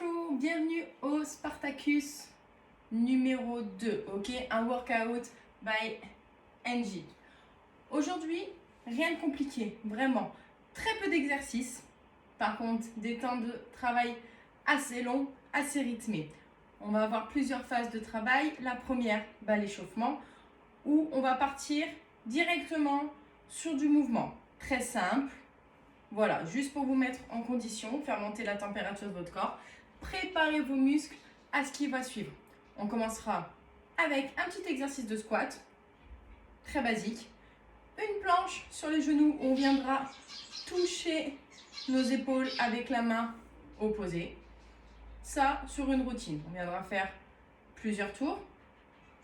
Bonjour, bienvenue au Spartacus numéro 2, ok? Un workout by NJ. Aujourd'hui, rien de compliqué, vraiment. Très peu d'exercices, par contre, des temps de travail assez longs, assez rythmés. On va avoir plusieurs phases de travail. La première, l'échauffement, où on va partir directement sur du mouvement. Très simple. Voilà, juste pour vous mettre en condition, faire monter la température de votre corps. Préparez vos muscles à ce qui va suivre. On commencera avec un petit exercice de squat, très basique. Une planche sur les genoux où on viendra toucher nos épaules avec la main opposée. Ça, sur une routine. On viendra faire plusieurs tours,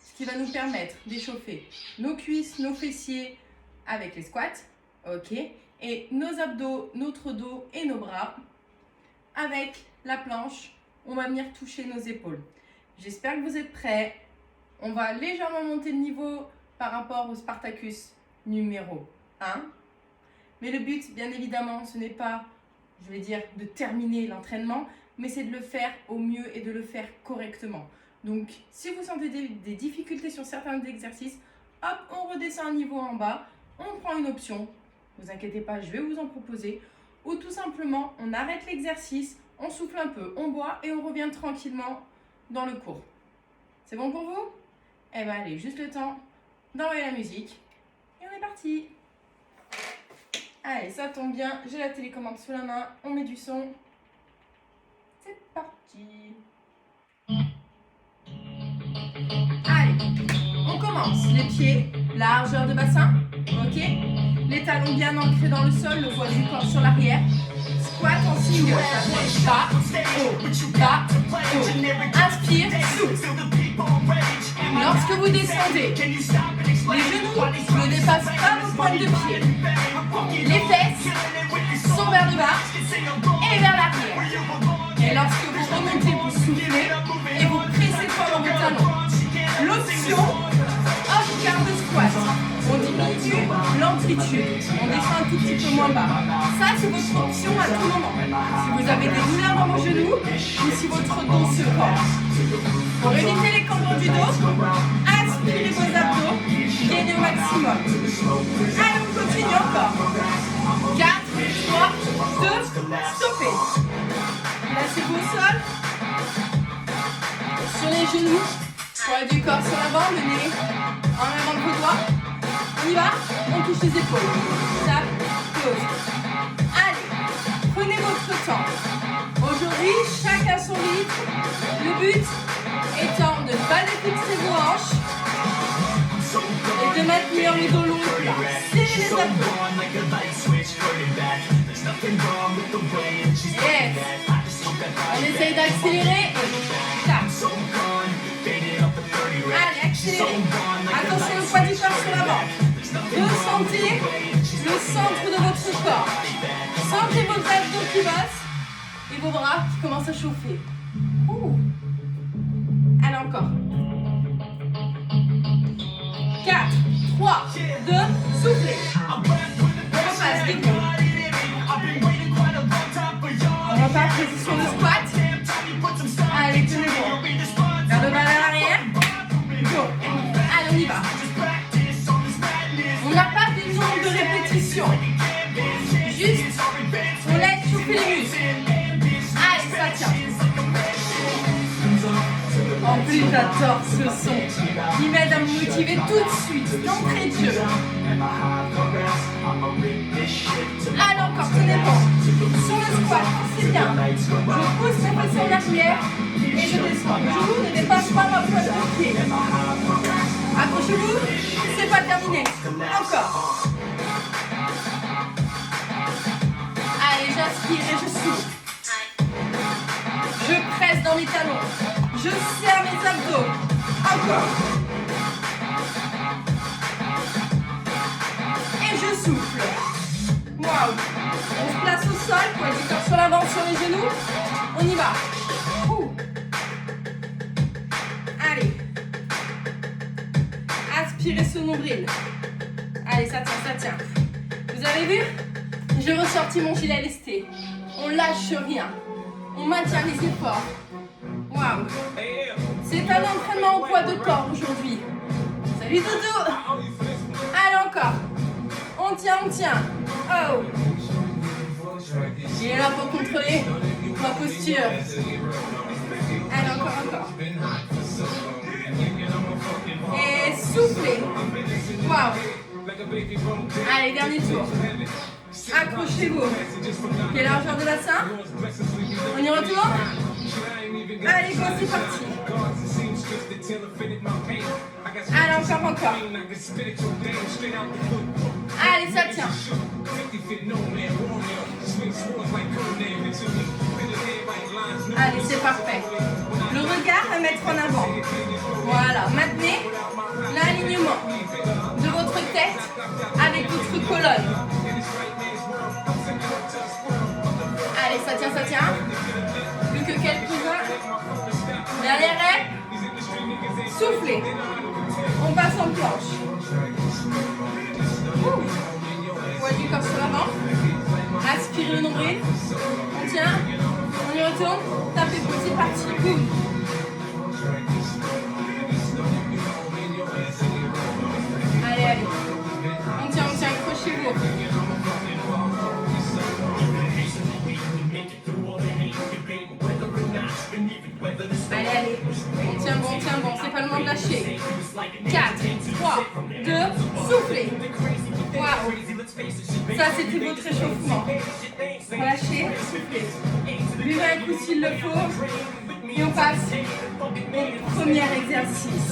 ce qui va nous permettre d'échauffer nos cuisses, nos fessiers avec les squats. Ok. Et nos abdos, notre dos et nos bras. Avec la planche, on va venir toucher nos épaules. J'espère que vous êtes prêts. On va légèrement monter le niveau par rapport au Spartacus numéro 1. Mais le but, bien évidemment, ce n'est pas, de terminer l'entraînement, mais c'est de le faire au mieux et de le faire correctement. Donc, si vous sentez des difficultés sur certains exercices, hop, on redescend un niveau en bas, on prend une option. Ne vous inquiétez pas, je vais vous en proposer. Ou tout simplement, on arrête l'exercice, on souffle un peu, on boit et on revient tranquillement dans le cours. C'est bon pour vous? Eh bien, allez, juste le temps d'envoyer la musique. Et on est parti. Allez, ça tombe bien, j'ai la télécommande sous la main, on met du son. C'est parti. Allez, on commence. Les pieds, largeur de bassin, ok? Les talons bien ancrés dans le sol, le poids du corps sur l'arrière. Squat en single. Bas, haut, bas, haut. Inspire, souffle. Lorsque vous descendez, les genoux ne dépassent pas vos pointes de pied. Les fesses sont vers le bas et vers l'arrière. Et lorsque vous remontez, vous soufflez et vous pressez fort dans vos talons. L'option, hop, quart de squat. On diminue l'amplitude, on descend un tout petit peu moins bas. Ça, c'est votre option à tout moment. Si vous avez des douleurs dans vos genoux ou si votre dos se force. Pour éviter les crampons du dos, aspirez vos abdos, gagnez au maximum. Allez, on continue encore. 4, 3, 2, stoppez. Placez-vous au sol. Sur les genoux, poids du corps sur l'avant, le nez en avant de vos doigts. On y va, on touche les épaules. Tap, pause. Allez, prenez votre temps. Aujourd'hui, chacun son rythme. Le but étant de ne pas défixer vos hanches et de maintenir le dos long et plat. Serrez les abdos. Yes. On essaye d'accélérer. Tap. Allez, accélérez. Attention, le poids du corps sur l'avant. Ressentez le centre de votre corps. Sentez vos abdos qui bossent et vos bras qui commencent à chauffer. Allez, encore. 4, 3, 2, soufflez. On repasse, rythme. On repart, position de squat. Allez, tenez-vous. Vers le bas, vers l'arrière. Go. Allez, on y va. On n'a pas des nombres de répétitions. Juste, on laisse chauffer les muscles. Allez, ça tient. En plus, j'adore ce son. Il m'aide à me motiver tout de suite, d'entrée de jeu. Allez, encore, tenez bon. Sur le squat, c'est bien. Je pousse mes fessiers en arrière et je descends. Le genou ne dépasse pas ma pointe de pied. Accrochez-vous, c'est pas terminé. Encore. Allez, j'inspire et je souffle. Je presse dans mes talons. Je serre mes abdos. Encore. Et je souffle. Waouh. On se place au sol, poids du corps sur l'avant, sur les genoux. On y va. Allez. Aspirez ce nombril. Allez, ça tient, ça tient. Vous avez vu? J'ai ressorti mon gilet lesté. On lâche rien. On maintient les efforts. Waouh. C'est un entraînement au poids de corps aujourd'hui. Salut Doudou. Allez encore. On tient, on tient. Oh. Il est là pour contrôler ma posture. Allez, encore. Et soufflez. Waouh. Allez, dernier tour. Accrochez-vous. Quelle largeur de bassin? On y retourne? Allez, go, c'est parti. Allez, encore. Allez, ça tient. Allez, c'est parfait. Le regard à mettre en avant. Voilà, maintenez l'alignement de votre tête avec votre colonne. Allez, ça tient. Plus que quelques-uns. Dernière rep. Soufflez. On passe en planche. Poids du corps sur l'avant. Aspirez le nombril. On tient. On y retourne. Tapez pour, c'est parti. Boum. Allez. On tient. Accrochez-vous. Allez. On tient bon. C'est pas le moment de lâcher. 4, 3, 2, soufflez. Waouh. Ça, c'était votre échauffement. Relâchez, soufflez. Buvez un coup s'il le faut. Et on passe au premier exercice.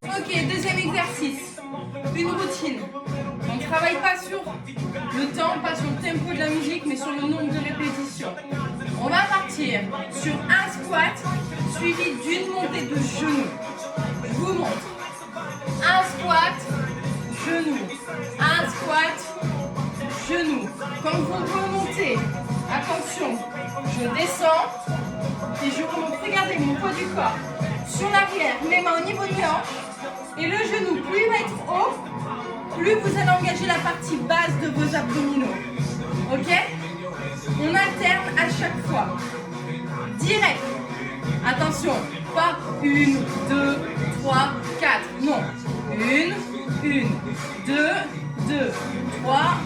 Ok, deuxième exercice. Une routine. On ne travaille pas sur le temps, pas sur le tempo de la musique, mais sur le nombre de répétitions. On va partir sur un squat suivi d'une montée de genoux. Je vous montre. Un squat, genou. Un squat, genou. Quand vous remontez, attention, je descends et je remonte. Regardez mon poids du corps sur l'arrière, mes mains au niveau du hanche. Et le genou, plus il va être haut, plus vous allez engager la partie basse de vos abdominaux. Ok? On alterne à chaque fois. Direct. Attention, pas 1, 2, 3, 4. Non. 1, 2, 3,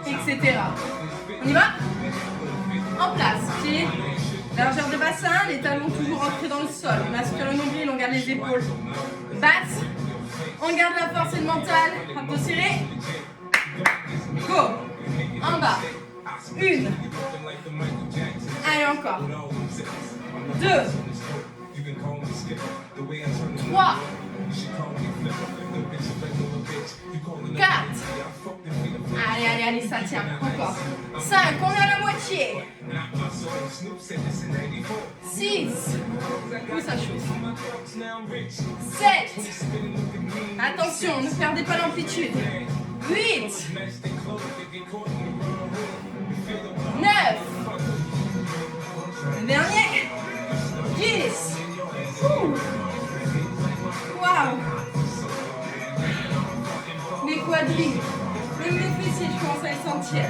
etc. On y va? En place. Pied, largeur de bassin, les talons toujours ancrés dans le sol. On aspire le nombril, on garde les épaules basses. On garde la force et le mental. Abdos serrés. Go. En bas. 1. Allez, encore. 2. 3. 4. Allez, ça tient. Encore. 5. On est à la moitié. 6. Où ça chauffe. 7. Attention, ne perdez pas l'amplitude. 8. 9. Le dernier. 10. Waouh. Les quadris. Même les fessiers, je commence à les sentir.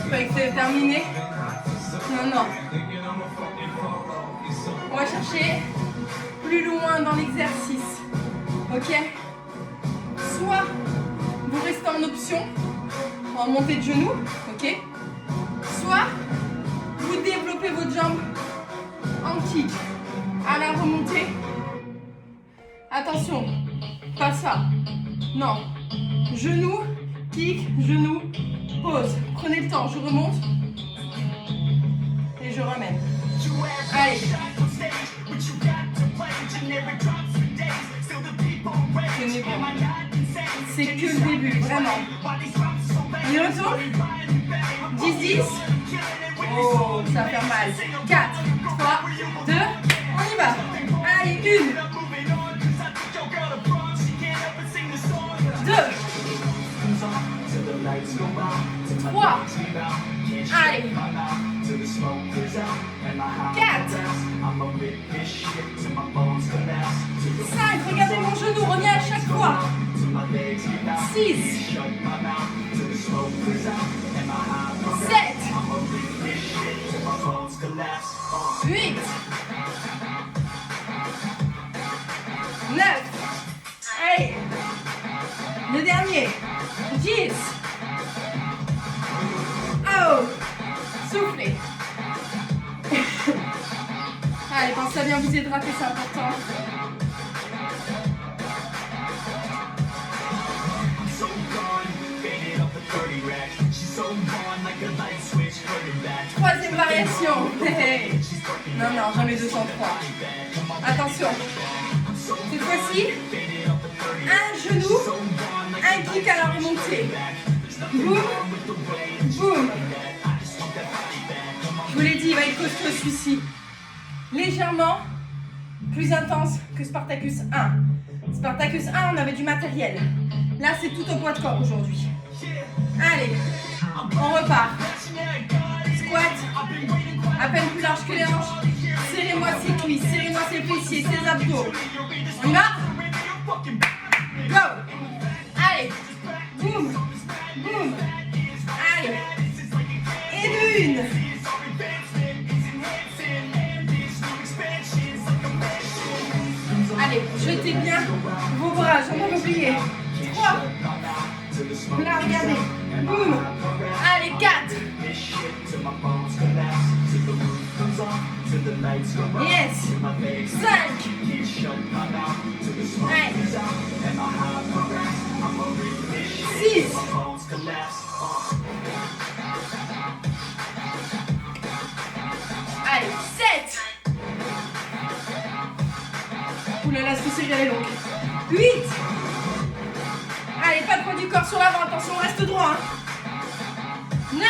Pas que c'est terminé. Non. On va chercher plus loin dans l'exercice. Ok? Soit vous restez en option, en montée de genoux. Ok? Soit vous développez votre jambe en kick. À la remontée. Attention, pas ça. Non. Genou, kick, genou, pause. Prenez le temps, je remonte. Et je ramène. Allez. Tenez bon. C'est que le début, vraiment. On y retourne. 10. Oh, ça va faire mal. 4, 3, 2, on y va. Allez, 1. 2. 3. Allez. 4. 5. Regardez mon genou, reviens à chaque fois. 6, 7, 8, 9, allez, le dernier, 10, oh, soufflez. Allez, pensez à bien vous hydrater, c'est important. Troisième variation. Non, non, jamais 203. Attention. Cette fois-ci, un genou, un kick à la remontée. Boum, boum. Je vous l'ai dit, il va être costaud celui-ci. Légèrement plus intense que Spartacus 1. Spartacus 1, on avait du matériel. Là, c'est tout au poids de corps aujourd'hui. Allez, on repart. Squat, à peine plus large que les hanches. Serrez-moi ses cuisses, serrez-moi ses fessiers, ses abdos. On y va? Go! Allez, boum, boum. Allez, et de une. Allez, jetez bien vos bras, j'en ai oublié. 3. Là, regardez. Boum. Allez, 4. Yes. 5. Allez. 6. Allez, 7. Oulala, ce série elle est longue. 8. Allez, pas de poids du corps sur l'avant, attention, on reste droit. 9.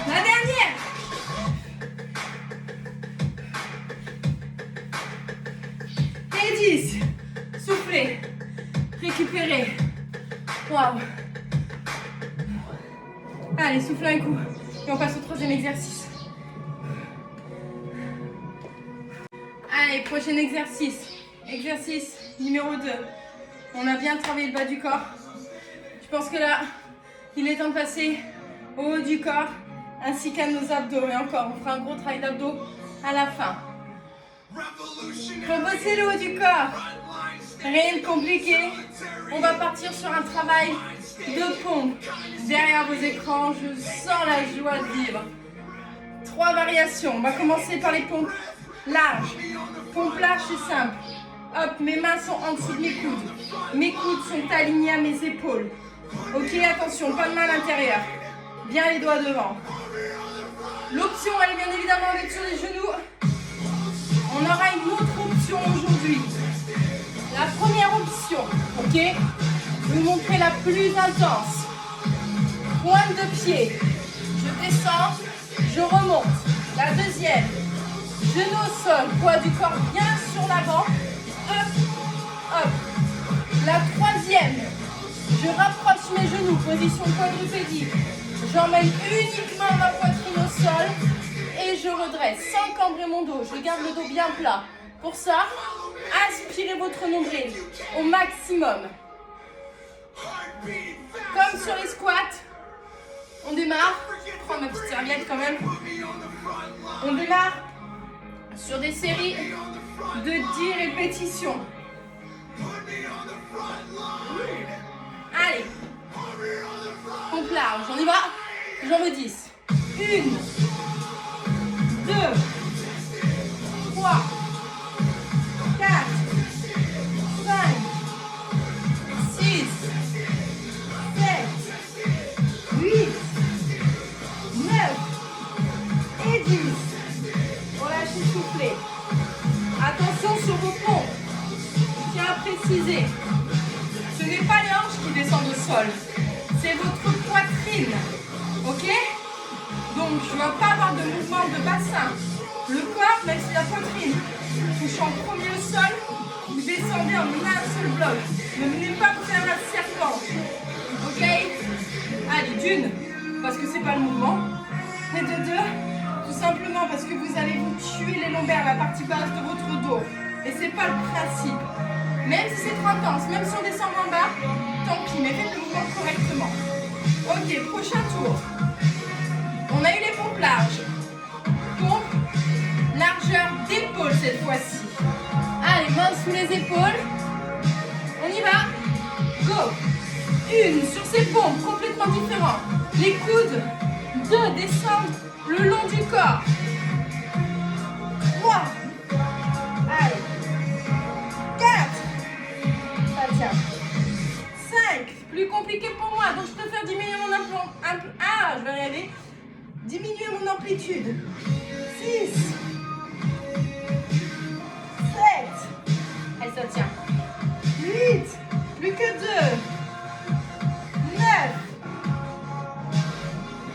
La dernière. Et 10. Soufflez. Récupérez. Waouh. Allez, soufflez un coup. Et on passe au troisième exercice. Allez, prochain exercice. Exercice numéro 2. On a bien travaillé le bas du corps. Je pense que là, il est temps de passer au haut du corps ainsi qu'à nos abdos. Et encore, on fera un gros travail d'abdos à la fin. Pour bosser le haut du corps, rien de compliqué. On va partir sur un travail de pompe. Derrière vos écrans, je sens la joie de vivre. 3 variations. On va commencer par les pompes larges. Pompe large, c'est simple. Hop, mes mains sont en dessous de mes coudes. Mes coudes sont alignés à mes épaules. Ok, attention, pas de main à l'intérieur. Bien les doigts devant. L'option, elle est bien évidemment d'être sur les genoux. On aura une autre option aujourd'hui. La première option, ok? Je vais vous montrer la plus intense. Pointe de pied. Je descends, je remonte. La deuxième. Genou au sol, poids du corps bien sur l'avant. Hop, hop. La troisième, je rapproche mes genoux, position quadrupédique. J'emmène uniquement ma poitrine au sol et je redresse sans cambrer mon dos. Je garde le dos bien plat. Pour ça, aspirez votre nombril au maximum. Comme sur les squats, on démarre. Je prends ma petite serviette quand même. On démarre sur des séries de 10 répétitions. Allez. Pompe large. On y va. J'en veux 10. 1, 2, 3, 4, 5, 6, 7, 8, 9 et 10. Relâchez, soufflez. Attention sur vos pompes. Je tiens à préciser, ce n'est pas les hanches qui descendent au sol, c'est votre poitrine. Ok? Donc je ne vais pas avoir de mouvement de bassin. Le corps, même si la poitrine touche en premier au sol, vous descendez en un seul bloc. Ne venez pas vous faire un serpent. Ok? Allez, d'une, parce que c'est pas le mouvement. Et de deux, tout simplement parce que vous allez vous tuer les lombaires, la partie basse de votre dos. Et c'est pas le principe. Même si c'est trop intense, même si on descend en bas, tant pis, mais faites le mouvement correctement. Ok, prochain tour. On a eu les pompes larges. Pompe, largeur d'épaule cette fois-ci. Allez, mains sous les épaules. On y va. Go. Une sur ces pompes, complètement différentes. Les coudes, 2 descendent le long du corps. 3. Allez. 4. Ça tient. 5. Plus compliqué pour moi, donc je préfère diminuer mon je vais y arriver. Diminuer mon amplitude. 6. 7. Allez, ça tient. 8. Plus que 2. 9.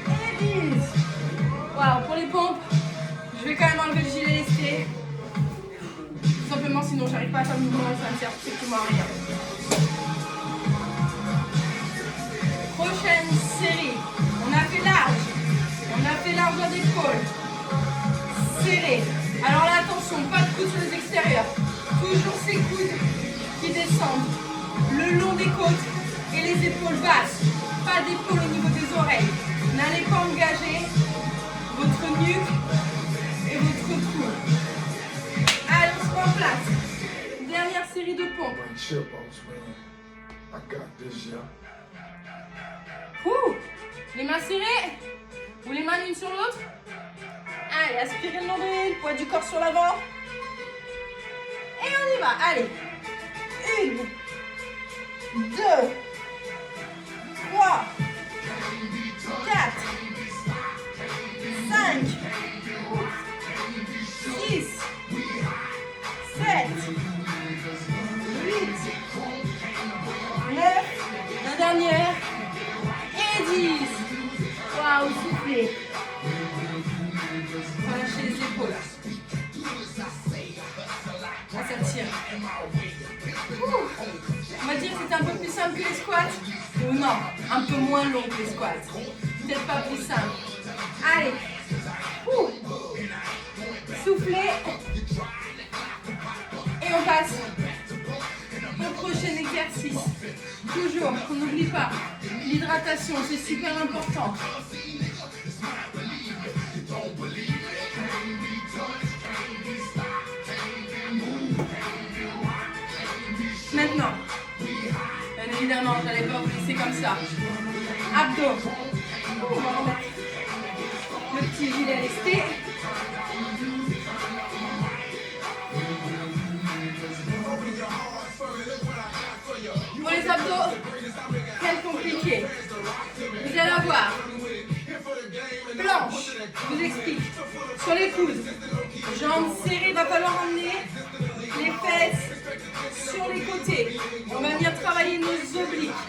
Et 10. Waouh, pour les pompes, je vais quand même enlever le gilet lesté. Tout simplement, sinon j'arrive pas à faire le mouvement et ça ne sert strictement à rien. Prochaine série. On a fait large. On a fait largeur d'épaule. Serré. Alors là, attention, pas de coudes sur les extérieurs. Toujours ces coudes qui descendent le long des côtes et les épaules basses. Pas d'épaules au niveau des oreilles. N'allez pas engager votre nuque et votre cou. Allez, on se met en place. Dernière série de pompes. Ouh. Les mains serrées ou les mains l'une sur l'autre. Allez, aspirez le nombril, poids du corps sur l'avant. Et on y va. Allez. 1, 2, 3, 4, 5, 6, 7, 8, 9, la dernière, et 10. Waouh, soufflez. Relâchez les épaules. Ah, ça tire. On va dire que c'était un peu plus simple que les squats. Ou non, un peu moins long que les squats. Peut-être pas plus simple. Allez. Soufflez. Et on passe au prochain exercice. Toujours, on n'oublie pas. L'hydratation, c'est super important. Maintenant, bien évidemment, je n'allais pas vous laisser comme ça. Abdos. On va remettre le petit gilet lesté. Pour les abdos, quel compliqué. Vous allez avoir planche, je vous explique. Sur les coudes, jambes serrées, il va falloir emmener les fesses sur les côtés. On va venir travailler nos obliques.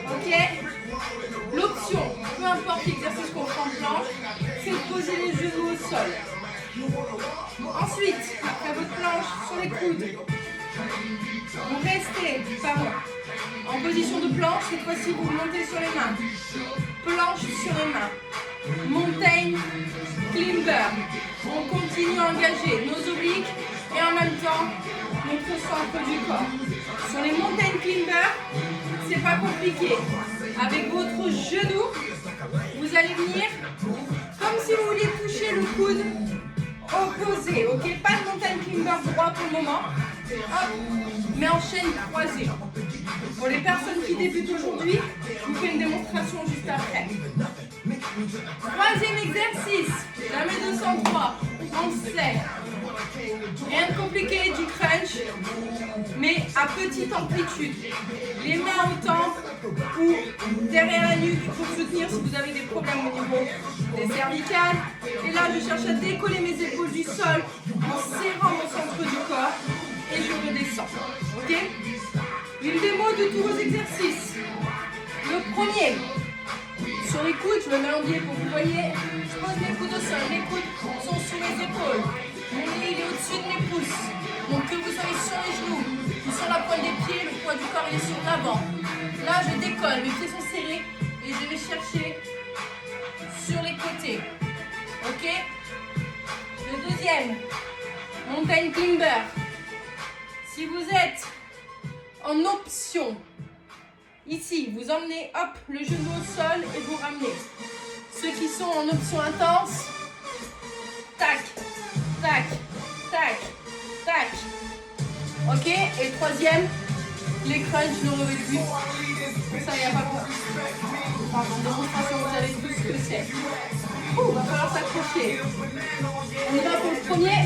Ok? L'option, peu importe l'exercice qu'on prend en planche, c'est de poser les genoux au sol. Ensuite, après votre planche sur les coudes, vous restez, en position de planche. Cette fois-ci, vous montez sur les mains. Planche sur les mains. Mountain climber. On continue à engager nos obliques et en même temps notre centre du corps. Sur les mountain climber, c'est pas compliqué. Avec votre genou, vous allez venir comme si vous vouliez toucher le coude opposé. Ok, pas de mountain climber droit pour le moment. Hop, mais en chaîne croisée. Pour les personnes qui débutent aujourd'hui, je vous fais une démonstration juste après. Troisième exercice, jamais 203, on sait. Rien de compliqué, du crunch, mais à petite amplitude. Les mains au temple ou derrière la nuque pour soutenir si vous avez des problèmes au niveau des cervicales. Et là, je cherche à décoller mes épaules du sol en serrant mon centre du corps et je redescends. Ok? Une démo de tous vos exercices. Le premier, sur les coudes, je me mets en biais pour que vous voyez. Je pose mes coudes au sol, mes coudes sont sous mes épaules. Mon nez il est au-dessus de mes pouces. Donc que vous soyez sur les genoux ou sur la pointe des pieds, le poids du corps il est sur l'avant. Là je décolle, mes pieds sont serrés et je vais chercher sur les côtés. Ok? Le deuxième, mountain climber. Si vous êtes en option, ici, vous emmenez hop le genou au sol et vous ramenez. Ceux qui sont en option intense, tac, tac, tac, tac. Ok, et le troisième, les crunchs, le relevé de cuisse. Ça, il n'y a pas beaucoup. Pardon, démonstration, vous savez tous ce que c'est. Il va falloir s'accrocher. On y va pour le premier.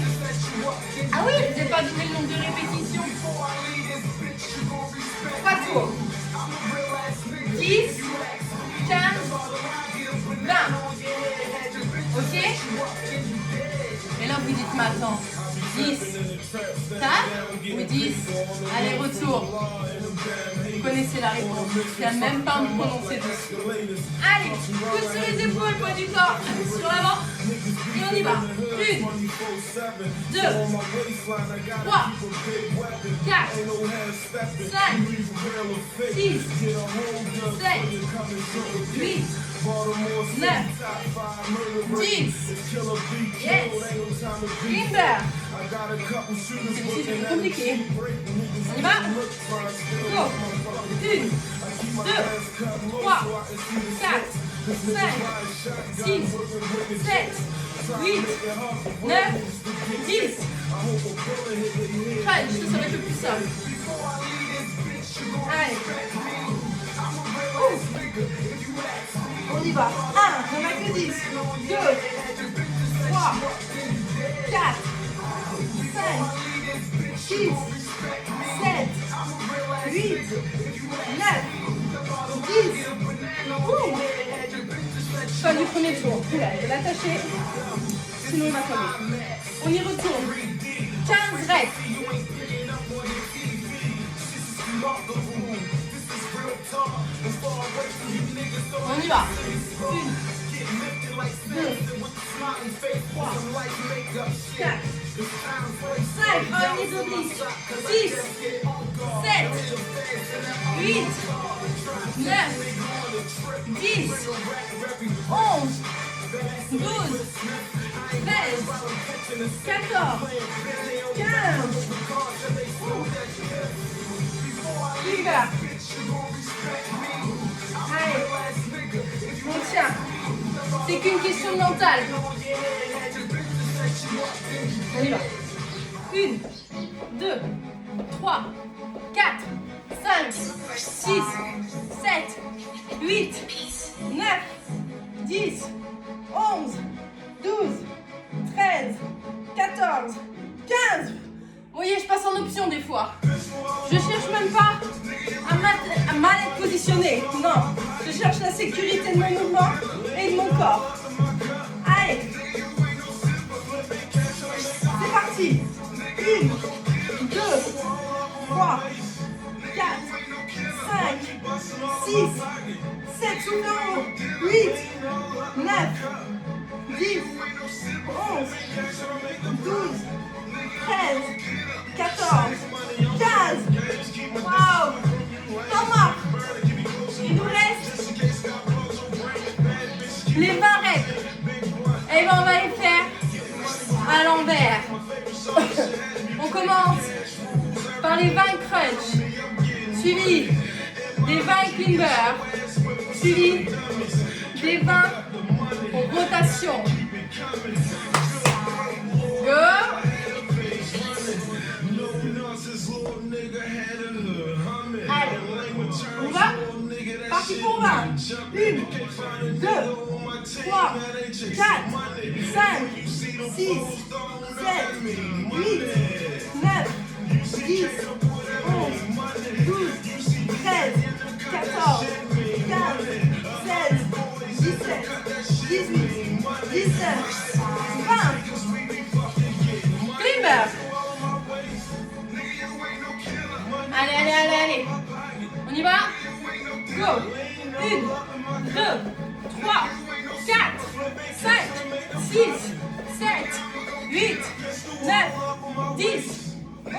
Ah oui, je n'ai pas donné le nombre de répétitions. 3 tours. 10, 15, 20. Ok? Et là, vous dites maintenant 10, tac, ou 10, allez, retour. Vous connaissez la réponse. Il n'y a même pas à me prononcer dessus. Allez, coude sur les épaules, poids du corps, sur l'avant. Et on y va. 1, 2, 3, 4, 5, 6, 7, 8, 9, 10. Yes. Limber. Celui-ci, c'est plus compliqué. On y va. Go. 1, 2, 3, 4, 5, 6, 7, 8, 9, 10. Crunch, ça va être le plus simple. Allez. On y va. 1, on n'a que 10. 2, 3, 4, 5, 6, 7, 8, 9, 10. Fin du premier tour. Je vais l'attacher. Sinon il va tomber. On y retourne. 15 reps. On y va. 1, 2, 3, 4, 5, on les oublie. 6, 7, 8, 9, 10, 11, 12, 13, 14, 15. Super. Allez, on tient. C'est qu'une question mentale. On y va. 1, 2, 3, 4, 5, 6, 7, 8, 9, 10, 11, 12, 13, 14, 15. Vous voyez, je passe en option des fois. Je cherche même pas à mal être positionné. Non, je cherche la sécurité de mon mouvement et de mon corps. Allez. C'est parti. 1, 2, 3, 4, 5, 6, 7, souffle en haut. 8, 9, 10, 11, 12, 13, 14, 15. Waouh! Thomas! Il nous reste les 20 reps. Et bien on va les faire à l'envers. On commence par les 20 crunch, suivi des 20 climber, suivi des 20 rotations. Go! Allez, on va. Parti pour 20. 1, 2, 3, 4, 5, 6, 7, 8, 9, 10, 11, 12, 13, 14, 15, 16, 17, 18, 19, 20. Climber. Allez, allez, allez, allez. On y va? Go. 1, 2, 3, 4, 5, 6, 7, 8, 9, 10, 11,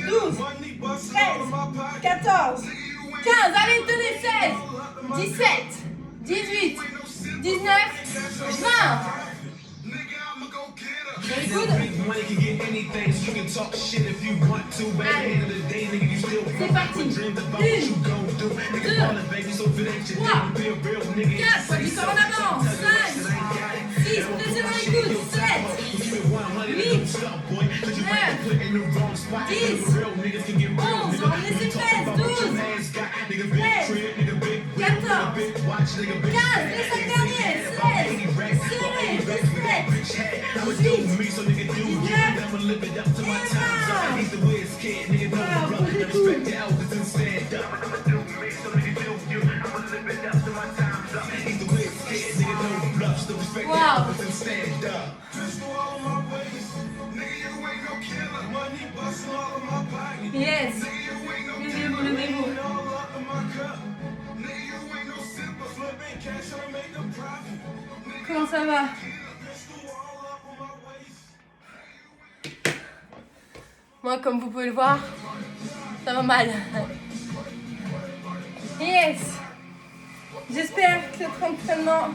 12, 13, 14, 15. Allez, tenez, 16, 17, 18, 19, 20. les coudes. Allez. C'est parti. 1, 2, 3, 4, poids du corps en avant. 5, 6, pressez dans les coudes. 7, 8, 9, 10, 11, emmenez ses fesses. 12, 13, 14, 15, les 5 derniers. 16, serré, 17, 18, 19 et 20. Voilà, bougez tout. Wow. Yes. Levez-vous, levez-vous. Comment ça va? Moi, comme vous pouvez le voir, ça va mal. Yes. J'espère que cet entraînement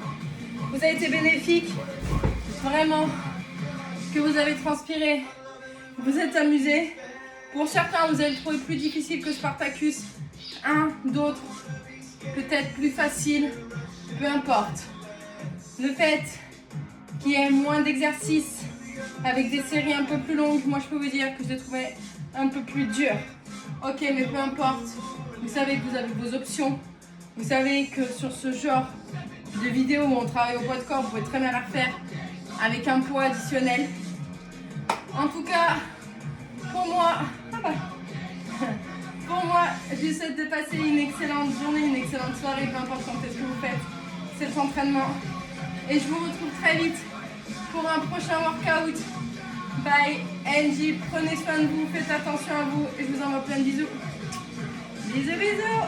vous a été bénéfique. Vraiment, que vous avez transpiré, vous êtes amusé. Pour certains, vous allez le trouver plus difficile que Spartacus. D'autres, peut-être plus facile. Peu importe. Le fait qu'il y ait moins d'exercices avec des séries un peu plus longues, moi je peux vous dire que je l'ai trouvé un peu plus dur. Ok, mais peu importe. Vous savez que vous avez vos options. Vous savez que sur ce genre de vidéo où on travaille au poids de corps, vous pouvez très bien la refaire avec un poids additionnel. En tout cas, pour moi, je vous souhaite de passer une excellente journée, une excellente soirée, peu importe quand est-ce que vous faites cet entraînement. Et je vous retrouve très vite pour un prochain workout. Bye Angie, prenez soin de vous, faites attention à vous et je vous envoie plein de bisous. Bisous, bisous.